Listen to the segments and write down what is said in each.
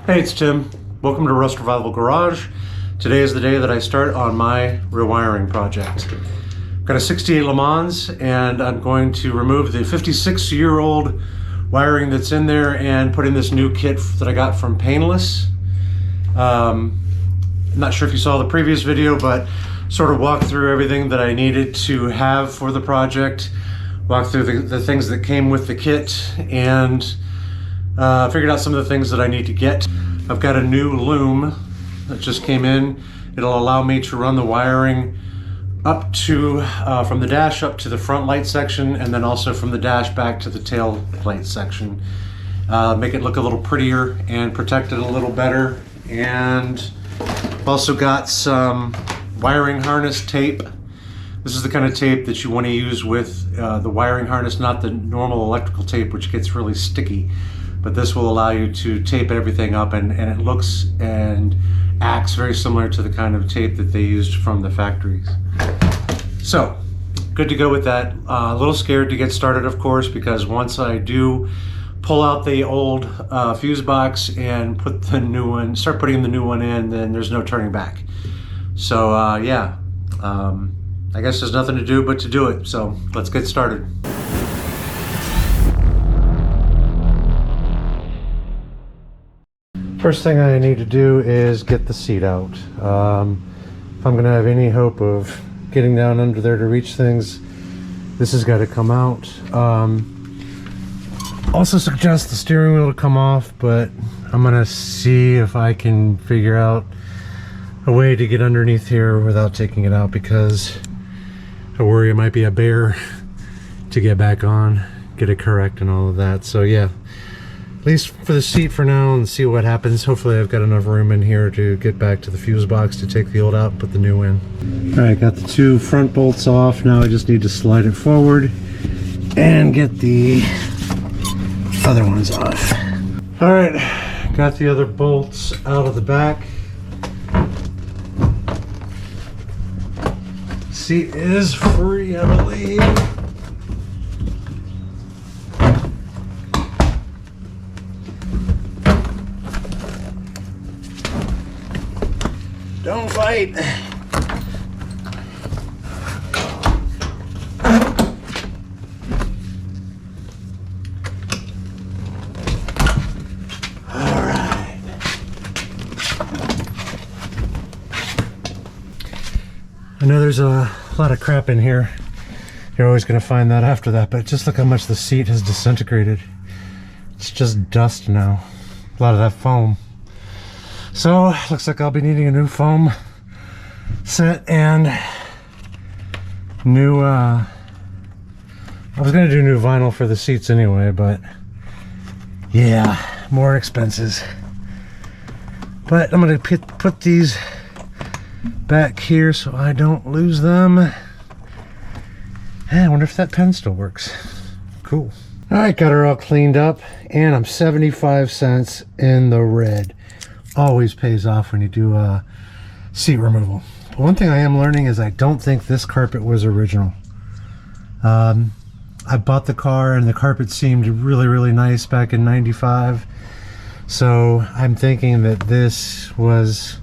Hey, it's Tim. Welcome to Rust Revival Garage. Today is the day that I start on my rewiring project. I've got a 68 LeMans and I'm going to remove the 56-year-old wiring that's in there and put in this new kit that I got from Painless. I'm not sure if you saw the previous video, but sort of walked through everything that I needed to have for the project, walked through the things that came with the kit, and figured out some of the things that I need to get. I've got a new loom that just came in. It'll allow me to run the wiring up to, from the dash up to the front light section, and then also from the dash back to the tail light section. Make it look a little prettier and protect it a little better. And I've also got some wiring harness tape. This is the kind of tape that you want to use with the wiring harness, not the normal electrical tape, which gets really sticky. But this will allow you to tape everything up, and it looks and acts very similar to the kind of tape that they used from the factories. So, good to go with that. A little scared to get started, of course, because once I do pull out the old fuse box and put the new one, start putting the new one in, then there's no turning back. So I guess there's nothing to do but to do it. So let's get started. First thing I need to do is get the seat out. If I'm gonna have any hope of getting down under there to reach things, this has got to come out. Also suggest the steering wheel to come off, but I'm gonna see if I can figure out a way to get underneath here without taking it out, because I worry it might be a bear to get back on, get it correct and all of that. So yeah, at least for the seat for now, and see what happens. Hopefully I've got enough room in here to get back to the fuse box to take the old out and put the new in. All right, got the two front bolts off. Now I just need to slide it forward and get the other ones off. All right, got the other bolts out of the back. Seat is free, I believe. Don't fight. All right. I know there's a lot of crap in here. You're always going to find that after that, but just look how much the seat has disintegrated. It's just dust now. A lot of that foam. So, looks like I'll be needing a new foam set and new, I was going to do new vinyl for the seats anyway, but yeah, more expenses. But I'm going to put these back here so I don't lose them. I wonder if that pen still works. Cool. Alright, got her all cleaned up, and I'm 75 cents in the red. Always pays off when you do seat removal. But one thing I am learning is I don't think this carpet was original. I bought the car and the carpet seemed really nice back in '95, so I'm thinking that this was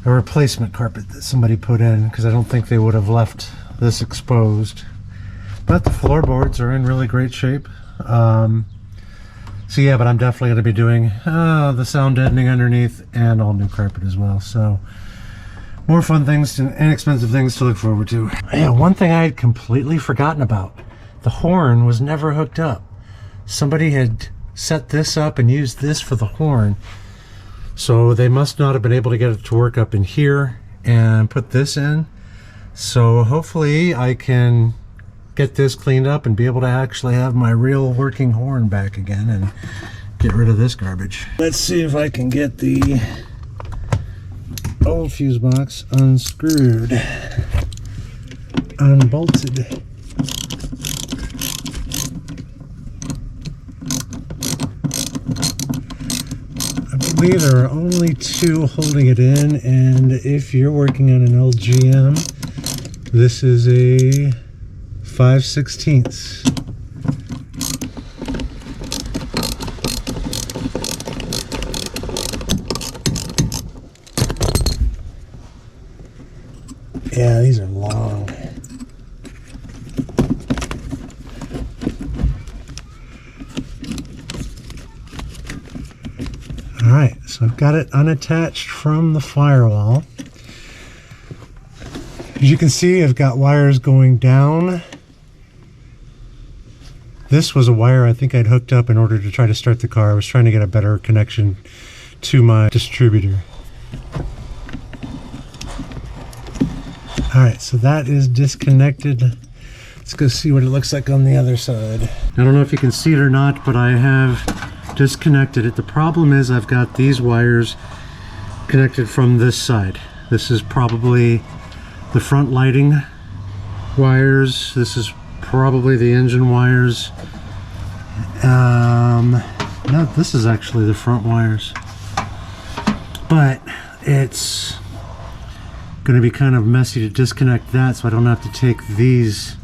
a replacement carpet that somebody put in, because I don't think they would have left this exposed. But the floorboards are in really great shape. So yeah, but I'm definitely going to be doing the sound deadening underneath and all new carpet as well. So more fun things and inexpensive things to look forward to. Yeah, one thing I had completely forgotten about. The horn was never hooked up. Somebody had set this up and used this for the horn. So they must not have been able to get it to work up in here and put this in. So hopefully I can get this cleaned up and be able to actually have my real working horn back again and get rid of this garbage. Let's see if I can get the old fuse box unscrewed, unbolted. I believe there are only two holding it in, and if you're working on an LGM, this is a 5/16. Yeah, these are long. Alright, so I've got it unattached from the firewall. As you can see, I've got wires going down. This was a wire I think I'd hooked up in order to try to start the car. I was trying to get a better connection to my distributor. Alright, so that is disconnected. Let's go see what it looks like on the other side. I don't know if you can see it or not, but I have disconnected it. The problem is I've got these wires connected from this side. This is probably the front lighting wires. This is probably the engine wires. No, this is actually the front wires. But it's going to be kind of messy to disconnect that, so I don't have to take these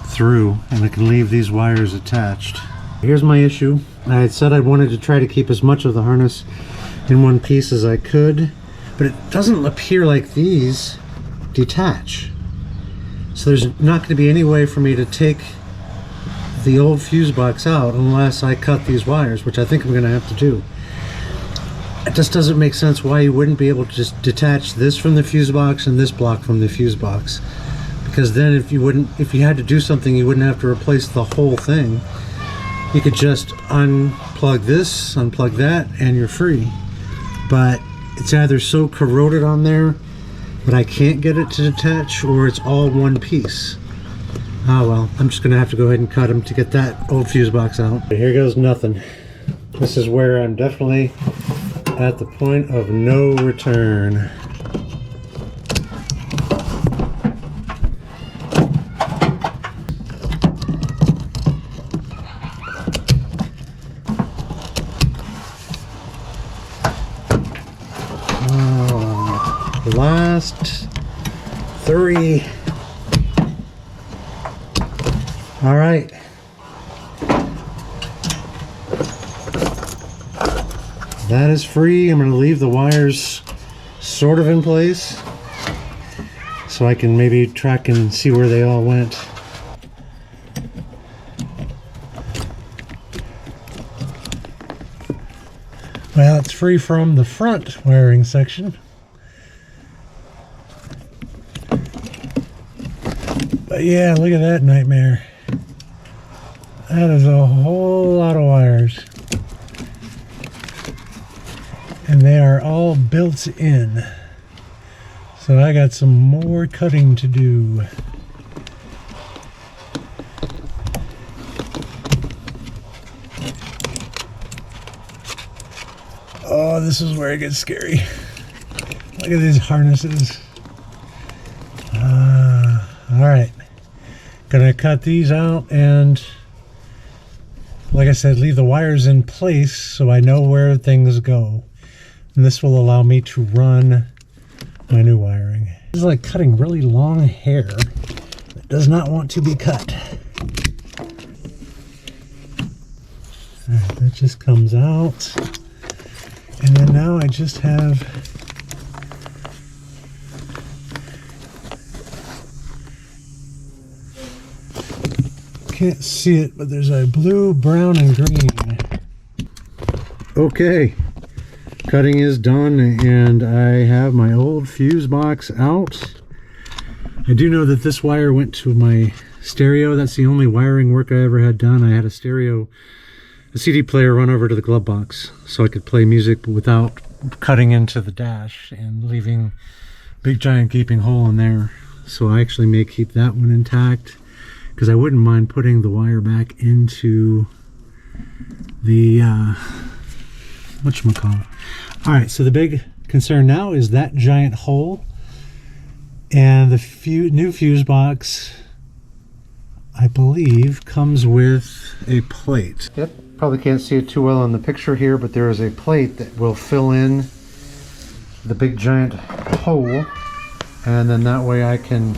through, and I can leave these wires attached. Here's my issue. I had said I wanted to try to keep as much of the harness in one piece as I could, but it doesn't appear like these detach. So there's not going to be any way for me to take the old fuse box out unless I cut these wires, which I think I'm going to have to do. It just doesn't make sense why you wouldn't be able to just detach this from the fuse box and this block from the fuse box, because then if you had to do something, you wouldn't have to replace the whole thing. You could just unplug this, unplug that, and you're free. But it's either so corroded on there that I can't get it to detach, or it's all one piece. Ah well, I'm just gonna have to go ahead and cut them to get that old fuse box out. Here goes nothing. This is where I'm definitely at the point of no return. Last three. All right. That is free. I'm going to leave the wires sort of in place so I can maybe track and see where they all went. Well, it's free from the front wiring section. But yeah, look at that nightmare. That is a whole lot of wires. And they are all built in. So I got some more cutting to do. Oh, this is where it gets scary. Look at these harnesses. Alright. Gonna cut these out and, like I said, leave the wires in place so I know where things go. And this will allow me to run my new wiring. This is like cutting really long hair that does not want to be cut. Alright, that just comes out. And then now I just have can't see it, but there's a blue, brown, and green. Okay, cutting is done and I have my old fuse box out. I do know that this wire went to my stereo. That's the only wiring work I ever had done. I had a CD player run over to the glove box so I could play music without cutting into the dash and leaving a big giant gaping hole in there. So I actually may keep that one intact, because I wouldn't mind putting the wire back into the whatchamacallit. Alright, so the big concern now is that giant hole, and the new fuse box, I believe, comes with a plate. Yep, probably can't see it too well on the picture here, but there is a plate that will fill in the big giant hole, and then that way I can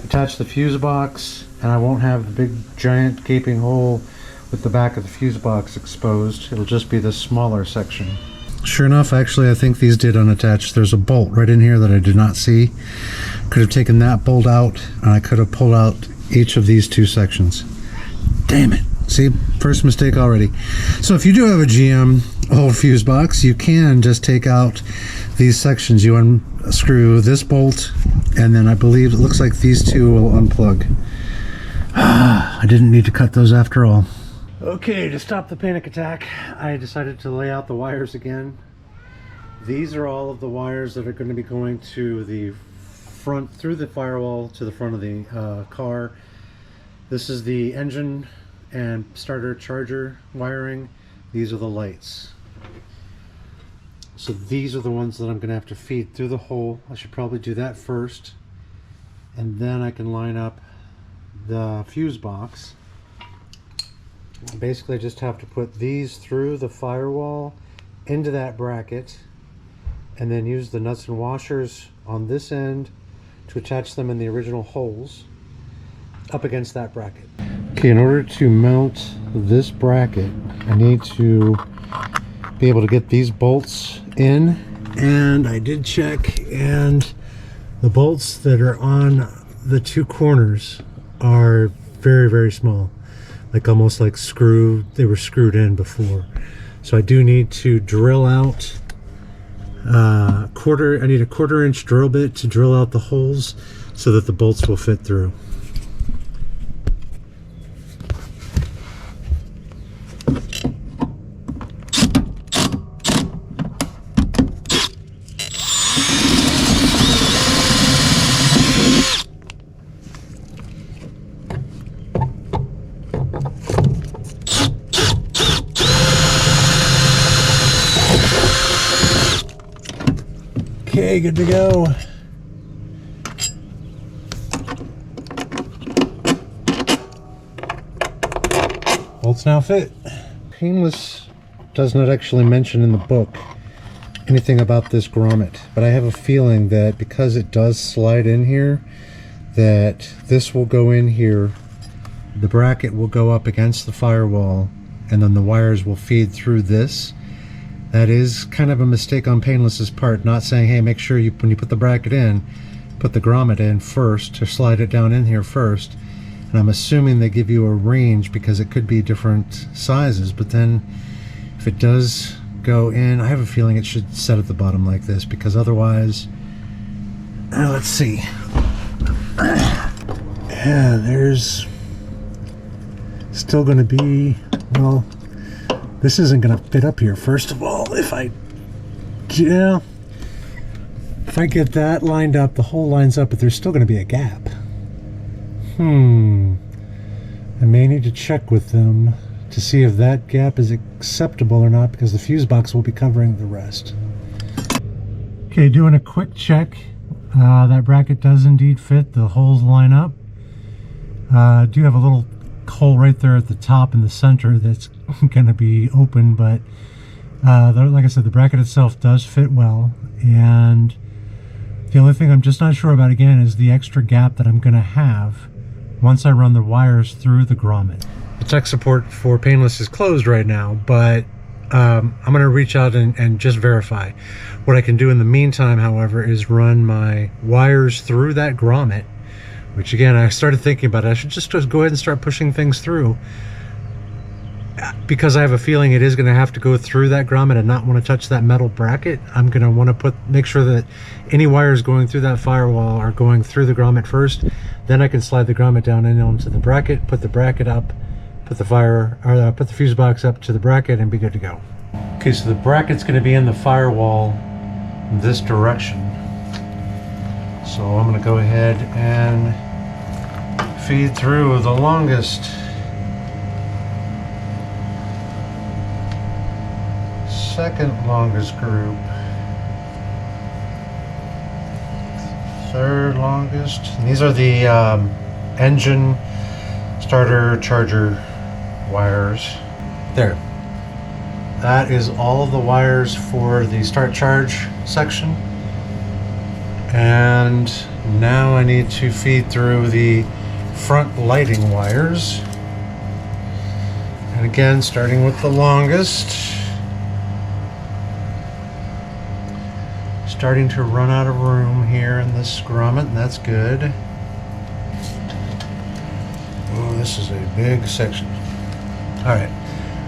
attach the fuse box and I won't have the big giant gaping hole with the back of the fuse box exposed. It'll just be the smaller section. Sure enough, actually, I think these did unattach. There's a bolt right in here that I did not see. Could have taken that bolt out, and I could have pulled out each of these two sections. Damn it. See, first mistake already. So if you do have a GM old fuse box, you can just take out these sections. You unscrew this bolt, and then I believe it looks like these two will unplug. I didn't need to cut those after all. Okay, to stop the panic attack, I decided to lay out the wires again. These are all of the wires that are going to be going to the front, through the firewall to the front of the car. This is the engine and starter charger wiring. These are the lights. So these are the ones that I'm going to have to feed through the hole. I should probably do that first, and then I can line up the fuse box. Basically, I just have to put these through the firewall into that bracket, and then use the nuts and washers on this end to attach them in the original holes up against that bracket. Okay, in order to mount this bracket, I need to be able to get these bolts in, and I did check, and the bolts that are on the two corners are very, very small. Like almost like they were screwed in before. So I do need to drill out I need a 1/4 inch drill bit to drill out the holes so that the bolts will fit through. Okay, good to go. Bolts now fit. Painless does not actually mention in the book anything about this grommet, but I have a feeling that because it does slide in here, that this will go in here, the bracket will go up against the firewall, and then the wires will feed through this. That is kind of a mistake on Painless's part, not saying, hey, make sure when you put the bracket in, put the grommet in first, or slide it down in here first. And I'm assuming they give you a range because it could be different sizes, but then if it does go in, I have a feeling it should set at the bottom like this, because otherwise, let's see. Yeah, there's still going to be, well, this isn't going to fit up here, first of all. If I get that lined up, the hole lines up, but there's still going to be a gap. I may need to check with them to see if that gap is acceptable or not, because the fuse box will be covering the rest. Okay, doing a quick check. That bracket does indeed fit. The holes line up. I do have a little hole right there at the top in the center that's going to be open, but like I said, the bracket itself does fit well. And the only thing I'm just not sure about, again, is the extra gap that I'm going to have once I run the wires through the grommet. The tech support for Painless is closed right now, but I'm going to reach out and just verify. What I can do in the meantime, however, is run my wires through that grommet, which again, I started thinking about it. I should just go ahead and start pushing things through, because I have a feeling it is going to have to go through that grommet and not want to touch that metal bracket. I'm going to want to make sure that any wires going through that firewall are going through the grommet first. Then I can slide the grommet down in onto the bracket, put the bracket up, put the fuse box up to the bracket, and be good to go. Okay, so the bracket's going to be in the firewall this direction. So I'm going to go ahead and feed through the longest second longest group, third longest, and these are the engine starter charger wires. There, that is all of the wires for the start charge section. And now I need to feed through the front lighting wires, and again, starting with the longest, Starting to run out of room here in this grommet, and that's good. Oh, this is a big section. All right,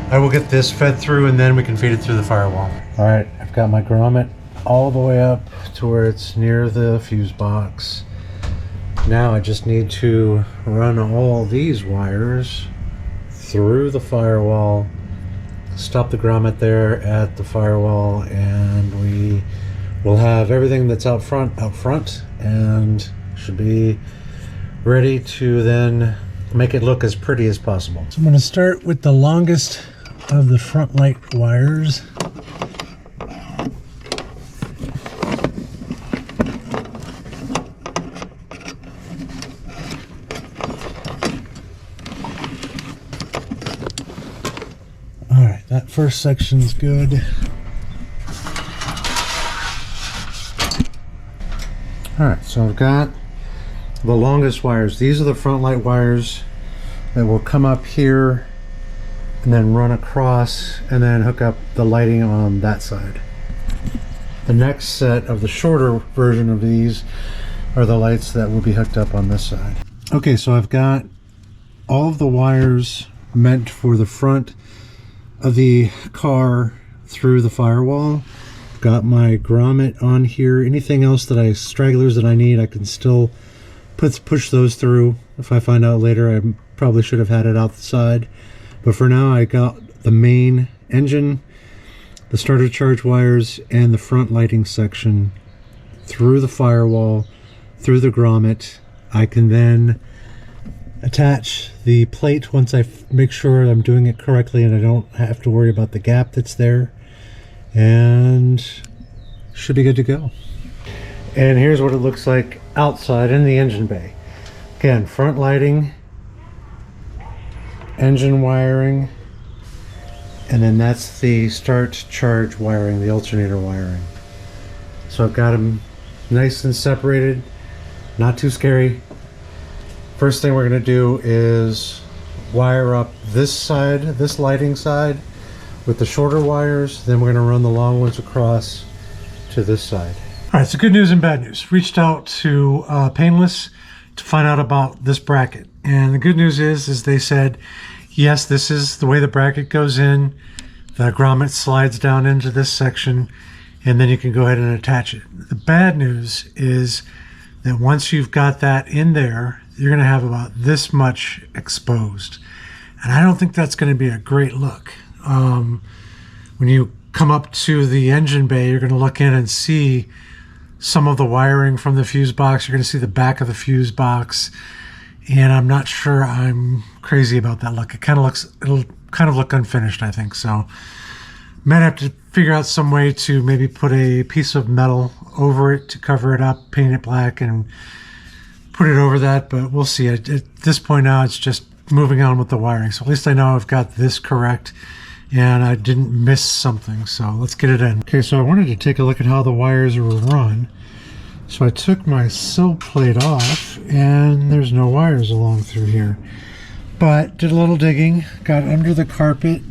I will get this fed through and then we can feed it through the firewall. All right, I've got my grommet all the way up to where it's near the fuse box. Now I just need to run all these wires through the firewall, stop the grommet there at the firewall, and we will have everything that's out front and should be ready to then make it look as pretty as possible. So I'm going to start with the longest of the front light wires. All right, that first section's good. All right, so I've got the longest wires. These are the front light wires that will come up here and then run across and then hook up the lighting on that side. The next set of the shorter version of these are the lights that will be hooked up on this side. Okay, so I've got all of the wires meant for the front of the car through the firewall. Got my grommet on here. Anything else that stragglers that I need, I can still push those through. If I find out later, I probably should have had it out the side. But for now, I got the main engine, the starter charge wires, and the front lighting section through the firewall, through the grommet. I can then attach the plate once I make sure I'm doing it correctly and I don't have to worry about the gap that's there. And should be good to go. And here's what it looks like outside in the engine bay. Again, front lighting, engine wiring, and then that's the start charge wiring, the alternator wiring. So I've got them nice and separated, not too scary. First thing we're going to do is wire up this side, this lighting side, with the shorter wires. Then we're going to run the long ones across to this side. All right, so good news and bad news. Reached out to Painless to find out about this bracket. And the good news is they said, yes, this is the way the bracket goes in. The grommet slides down into this section, and then you can go ahead and attach it. The bad news is that once you've got that in there, you're going to have about this much exposed. And I don't think that's going to be a great look. When you come up to the engine bay, you're going to look in and see some of the wiring from the fuse box. You're going to see the back of the fuse box, and I'm not sure I'm crazy about that look. It'll kind of look unfinished, I think. So might have to figure out some way to maybe put a piece of metal over it to cover it up, paint it black, and put it over that, but we'll see. At this point now, it's just moving on with the wiring. So at least I know I've got this correct and I didn't miss something. So let's get it in. Okay, so I wanted to take a look at how the wires were run. So I took my sill plate off and there's no wires along through here. But did a little digging, got under the carpet,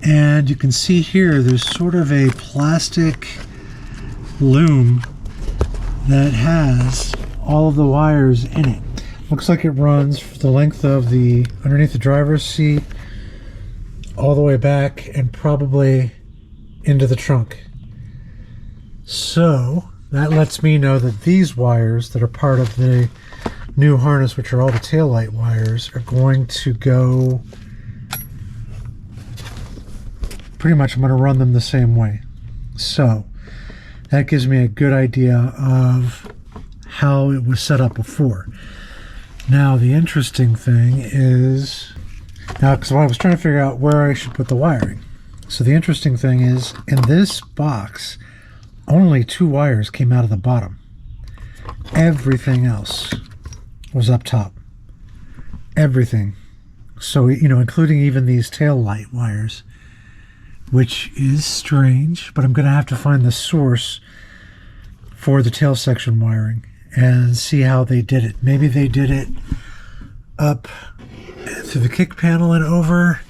and you can see here there's sort of a plastic loom that has all of the wires in it. Looks like it runs for the length of the underneath the driver's seat all the way back and probably into the trunk. So that lets me know that these wires that are part of the new harness, which are all the taillight wires, are going to go pretty much, I'm going to run them the same way. So that gives me a good idea of how it was set up before. Now the interesting thing is, because I was trying to figure out where I should put the wiring. So the interesting thing is, in this box, only 2 wires came out of the bottom. Everything else was up top. Everything. So, including even these tail light wires, which is strange, but I'm going to have to find the source for the tail section wiring and see how they did it. Maybe they did it up through the kick panel and over,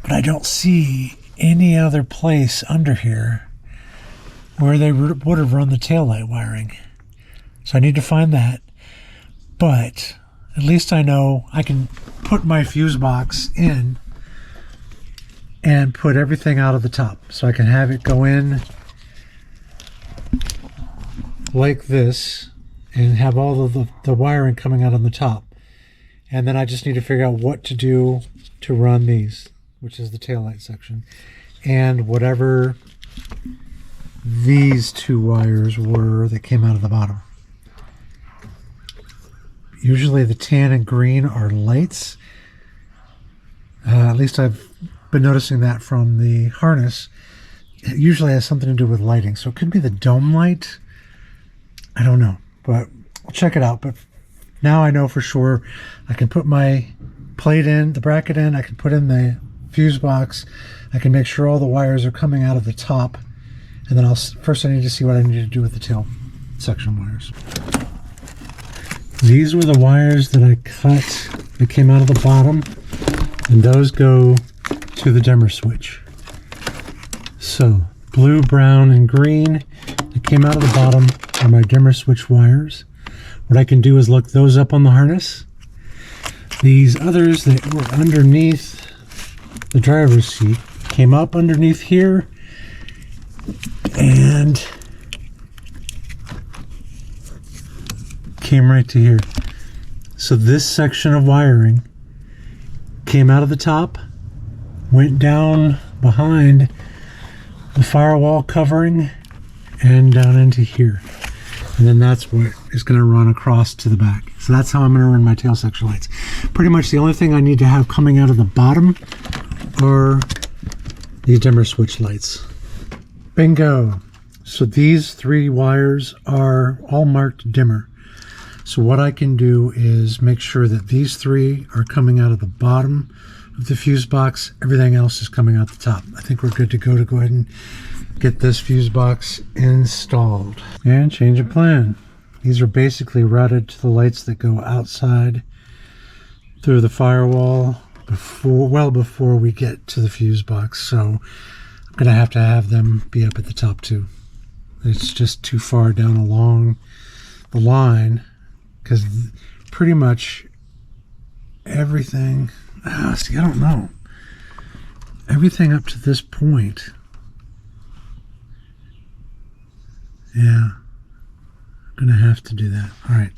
but I don't see any other place under here where they would have run the taillight wiring. So I need to find that. But at least I know I can put my fuse box in and put everything out of the top. So I can have it go in like this and have all of the wiring coming out on the top. And then I just need to figure out what to do to run these, which is the taillight section, and whatever these two wires were that came out of the bottom. Usually the tan and green are lights. At least I've been noticing that from the harness. It usually has something to do with lighting. So it could be the dome light. I don't know, but I'll check it out. But now I know for sure I can put my plate in, the bracket in, I can put in the fuse box, I can make sure all the wires are coming out of the top, and then first I need to see what I need to do with the tail section wires. These were the wires that I cut that came out of the bottom, and those go to the dimmer switch. So blue, brown, and green that came out of the bottom are my dimmer switch wires. What I can do is look those up on the harness. These others that were underneath the driver's seat came up underneath here and came right to here. So this section of wiring came out of the top, went down behind the firewall covering and down into here. And then that's what is going to run across to the back. So that's how I'm going to run my tail section lights. Pretty much the only thing I need to have coming out of the bottom are the dimmer switch lights. Bingo! So these three wires are all marked dimmer. So what I can do is make sure that these three are coming out of the bottom of the fuse box. Everything else is coming out the top. I think we're good to go ahead and get this fuse box installed. And change of plan. These are basically routed to the lights that go outside through the firewall well before we get to the fuse box. So I'm going to have them be up at the top too. It's just too far down along the line because pretty much everything, see, I don't know. Everything up to this point, yeah, I'm going to have to do that. All right.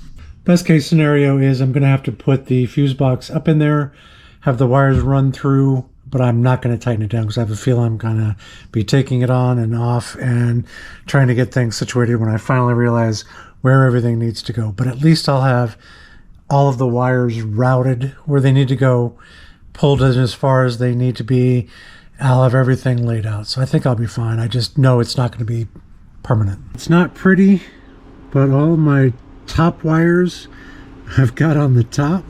Best case scenario is I'm going to have to put the fuse box up in there, have the wires run through, but I'm not going to tighten it down because I have a feel I'm going to be taking it on and off and trying to get things situated when I finally realize where everything needs to go. But at least I'll have all of the wires routed where they need to go, pulled in as far as they need to be. I'll have everything laid out. So I think I'll be fine. I just know it's not going to be permanent. It's not pretty, but all my top wires I've got on the top,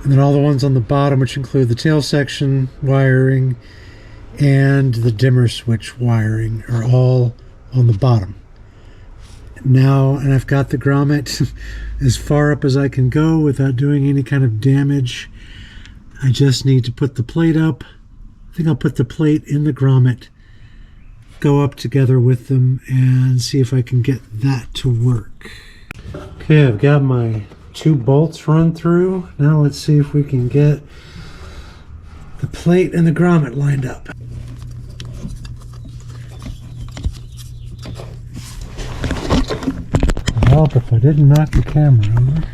and then all the ones on the bottom, which include the tail section wiring and the dimmer switch wiring, are all on the bottom. Now, and I've got the grommet as far up as I can go without doing any kind of damage. I just need to put the plate up. I think I'll put the plate in the grommet, go up together with them, and see if I can get that to work. Okay, I've got my 2 bolts run through. Now let's see if we can get the plate and the grommet lined up. I'll help if I didn't knock the camera over.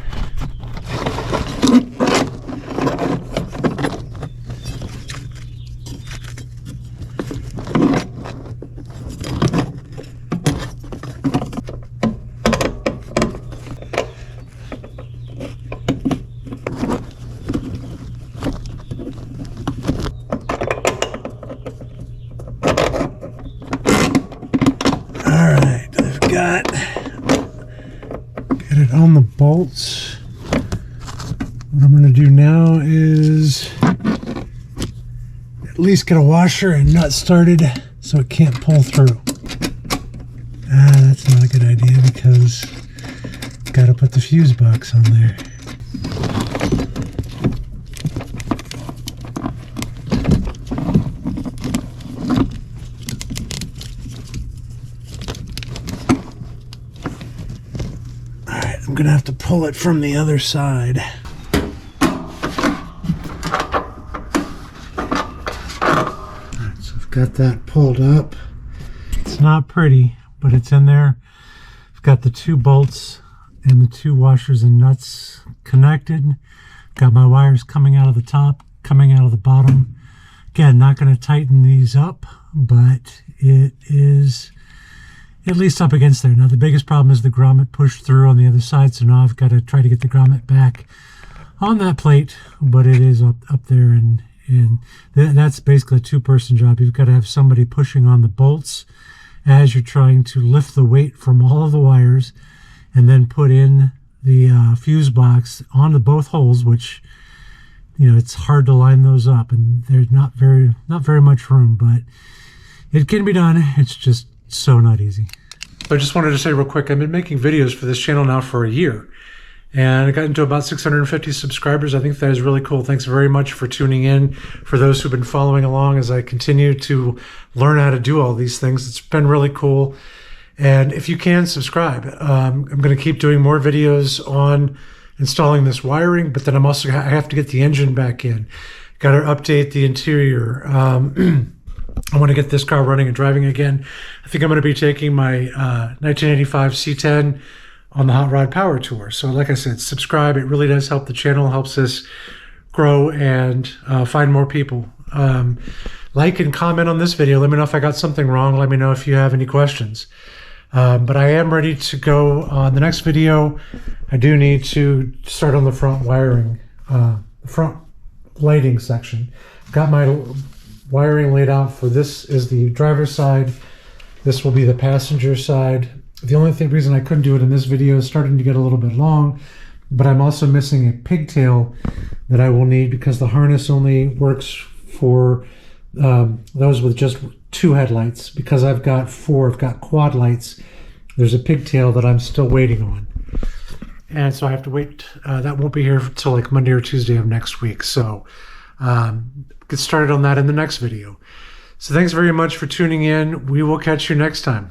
Got it on the bolts. What I'm going to do now is at least get a washer and nut started so it can't pull through. That's not a good idea because I've got to put the fuse box on there. I'm gonna have to pull it from the other side. Alright, so I've got that pulled up. It's not pretty, but it's in there. I've got the 2 bolts and the 2 washers and nuts connected. Got my wires coming out of the top, coming out of the bottom. Again, not going to tighten these up, but it is at least up against there. Now the biggest problem is the grommet pushed through on the other side, so now I've got to try to get the grommet back on that plate, but it is up there, and that's basically a 2-person job. You've got to have somebody pushing on the bolts as you're trying to lift the weight from all of the wires and then put in the fuse box onto both holes, which, you know, it's hard to line those up, and there's not very much room, but it can be done. It's just so not easy. I just wanted to say real quick, I've been making videos for this channel now for a year, and I got into about 650 subscribers. I think that is really cool. Thanks very much for tuning in. For those who've been following along as I continue to learn how to do all these things, it's been really cool. And if you can, subscribe. I'm going to keep doing more videos on installing this wiring, but then I have to get the engine back in. Got to update the interior. I want to get this car running and driving again. I think I'm going to be taking my 1985 C10 on the Hot Rod Power Tour. So like I said, subscribe. It really does help the channel, helps us grow and find more people. Like and comment on this video. Let me know if I got something wrong. Let me know if you have any questions. But I am ready to go on the next video. I do need to start on the front wiring, the front lighting section. Got my wiring laid out for this is the driver's side. This will be the passenger side. The only reason I couldn't do it in this video is starting to get a little bit long, but I'm also missing a pigtail that I will need because the harness only works for those with just 2 headlights. Because I've got 4, I've got quad lights. There's a pigtail that I'm still waiting on, and so I have to wait. That won't be here until like Monday or Tuesday of next week. So get started on that in the next video. So thanks very much for tuning in. We will catch you next time.